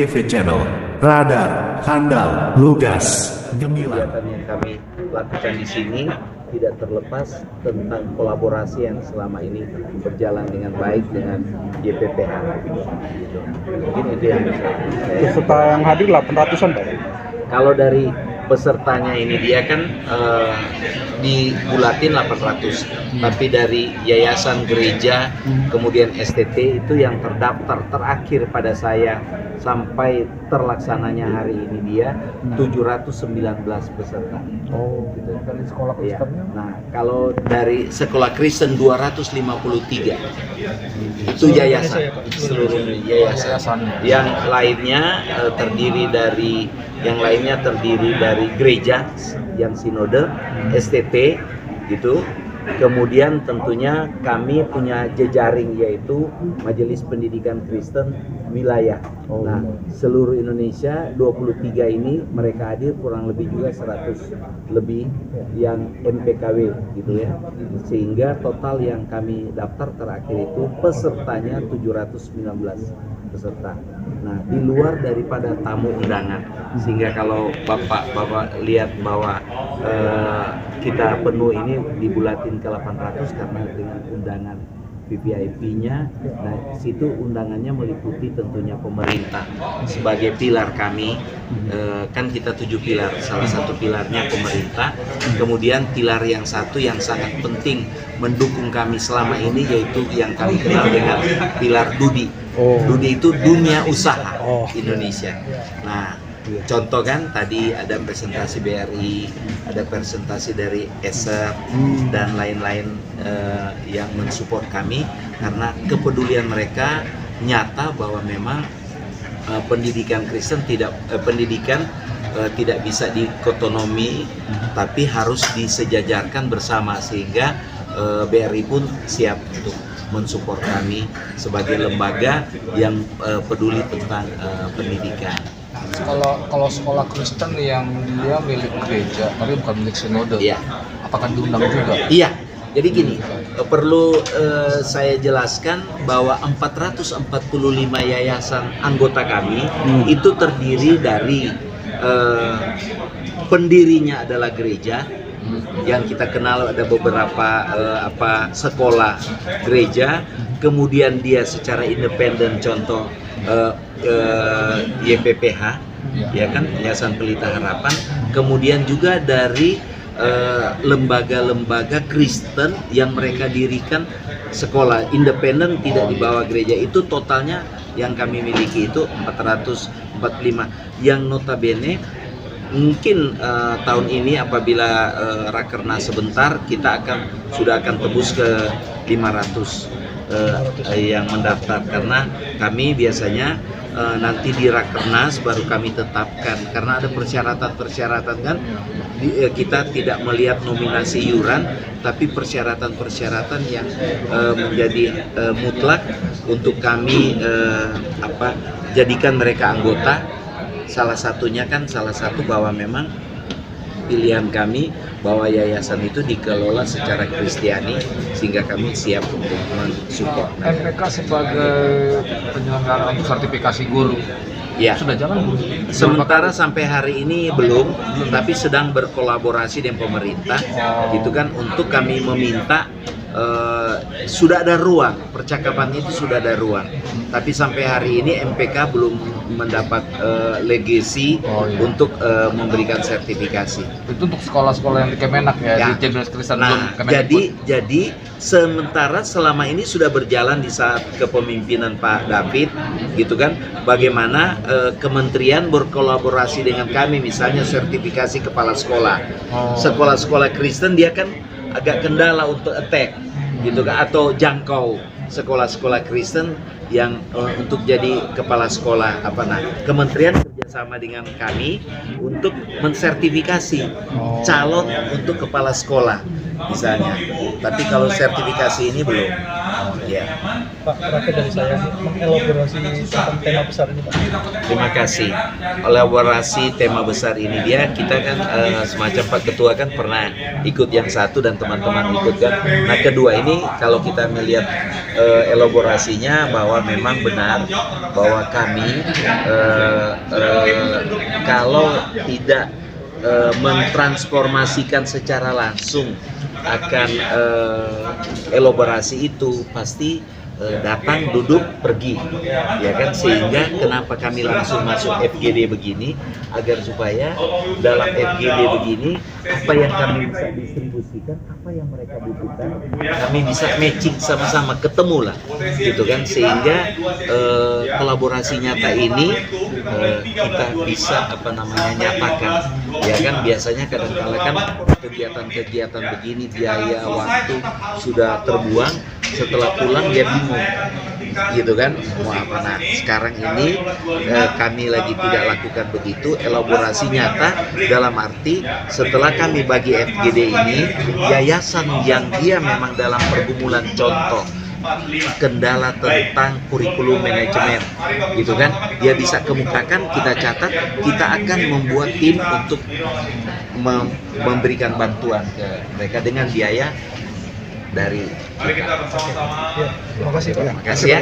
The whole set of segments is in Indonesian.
TV Channel, Radar, Handal, Lugas, Gemilang. Kegiatan yang kami lakukan di sini tidak terlepas tentang kolaborasi yang selama ini berjalan dengan baik dengan YPPH. Mungkin itu yang bisa saya. Peserta yang hadir 800-an, Pak. Kalau dari pesertanya ini dia kan dibulatin 800, tapi dari yayasan, gereja, kemudian STT itu yang terdaftar terakhir pada saya sampai terlaksananya hari ini dia 719 peserta. Oh, Gitu. dari sekolah Iya. Kristennya? Nah, kalau dari sekolah Kristen 253 itu yayasan, seluruh yayasan. Yang lainnya terdiri dari gereja yang sinode, STT gitu. Kemudian tentunya kami punya jejaring yaitu Majelis Pendidikan Kristen wilayah. Nah, seluruh Indonesia 23 ini mereka hadir kurang lebih juga 100 lebih yang MPKW gitu ya. Sehingga total yang kami daftar terakhir itu pesertanya 719 peserta. Nah, di luar daripada tamu undangan, sehingga kalau Bapak lihat bahwa kita penuh ini dibulatin ke 800 karena dengan undangan VVIP-nya. Nah, situ undangannya meliputi tentunya pemerintah sebagai pilar kami. Kan kita 7 pilar, salah satu pilarnya pemerintah. Kemudian pilar yang satu yang sangat penting mendukung kami selama ini yaitu yang kami kenal dengan pilar DUDI. DUDI itu dunia usaha Indonesia. Nah, contoh kan tadi ada presentasi BRI, ada presentasi dari ESER dan lain-lain yang mensupport kami karena kepedulian mereka nyata bahwa memang pendidikan Kristen tidak bisa dikotonomi tapi harus disejajarkan bersama sehingga BRI pun siap untuk mensupport kami sebagai lembaga yang peduli tentang pendidikan. Kalau sekolah Kristen yang dia milik gereja tapi bukan milik sinode, Iya. apakah diundang juga? Iya, jadi gini, perlu saya jelaskan bahwa 445 yayasan anggota kami itu terdiri dari pendirinya adalah gereja, yang kita kenal ada beberapa sekolah gereja, kemudian dia secara independen contoh YPPH, ya kan, Yayasan Pelita Harapan, kemudian juga dari lembaga-lembaga Kristen yang mereka dirikan sekolah independen tidak di bawah gereja. Itu totalnya yang kami miliki itu 445 yang notabene mungkin tahun ini apabila rakernas sebentar kita sudah akan tembus ke 500 yang mendaftar karena kami biasanya nanti di rakernas baru kami tetapkan karena ada persyaratan kan kita tidak melihat nominasi iuran tapi persyaratan yang menjadi mutlak untuk kami jadikan mereka anggota. Salah satu bahwa memang pilihan kami bahwa yayasan itu dikelola secara Kristiani sehingga kami siap untuk mensupport. MPK sebagai penyelenggara untuk sertifikasi guru, Ya. sudah jalan belum? Sementara sampai hari ini belum, tapi sedang berkolaborasi dengan pemerintah, gitu kan, untuk kami meminta sudah ada ruang, percakapannya itu sudah ada ruang. Tapi sampai hari ini MPK belum mendapat legasi untuk memberikan sertifikasi. Itu untuk sekolah-sekolah yang di Kemenak ya, di Jenis Kristen Nah, jadi sementara selama ini sudah berjalan di saat kepemimpinan Pak David, gitu kan, bagaimana kementerian berkolaborasi dengan kami, misalnya sertifikasi kepala sekolah. Sekolah-sekolah Kristen dia kan agak kendala untuk attack, gitu kan, atau jangkau sekolah-sekolah Kristen yang untuk jadi kepala sekolah kementerian kerjasama dengan kami untuk mensertifikasi calon untuk kepala sekolah misalnya. Tapi kalau sertifikasi ini belum. Ya. Pak, terakhir dari saya mengelaborasi tentang tema besar ini, Pak. Terima kasih. Elaborasi tema besar ini kita kan semacam Pak Ketua kan pernah ikut yang satu dan teman-teman ikut kan. Nah kedua ini kalau kita melihat elaborasinya bahwa memang benar bahwa kami kalau tidak mentransformasikan secara langsung akan elaborasi itu pasti datang, duduk, pergi, ya kan, sehingga kenapa kami langsung masuk FGD begini agar supaya dalam FGD begini apa yang kami bisa distribusikan, apa yang mereka butuhkan, kami bisa matching sama-sama, ketemu lah, gitu kan, sehingga kolaborasi nyata ini kita bisa nyatakan, ya kan, biasanya kadang-kala kan kegiatan-kegiatan begini biaya waktu sudah terbuang, setelah pulang dia bingung, gitu kan, mau apa. Nah sekarang ini kami lagi tidak lakukan begitu, elaborasi nyata dalam arti setelah kami bagi FGD ini, yayasan yang dia memang dalam pergumulan, contoh kendala tentang kurikulum manajemen, gitu kan, dia bisa kemukakan, kita catat, kita akan membuat tim untuk memberikan bantuan ke mereka dengan biaya dari kita. Terima kasih, Pak. Terima kasih ya.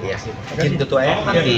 Ya. Izin ketua ya nanti.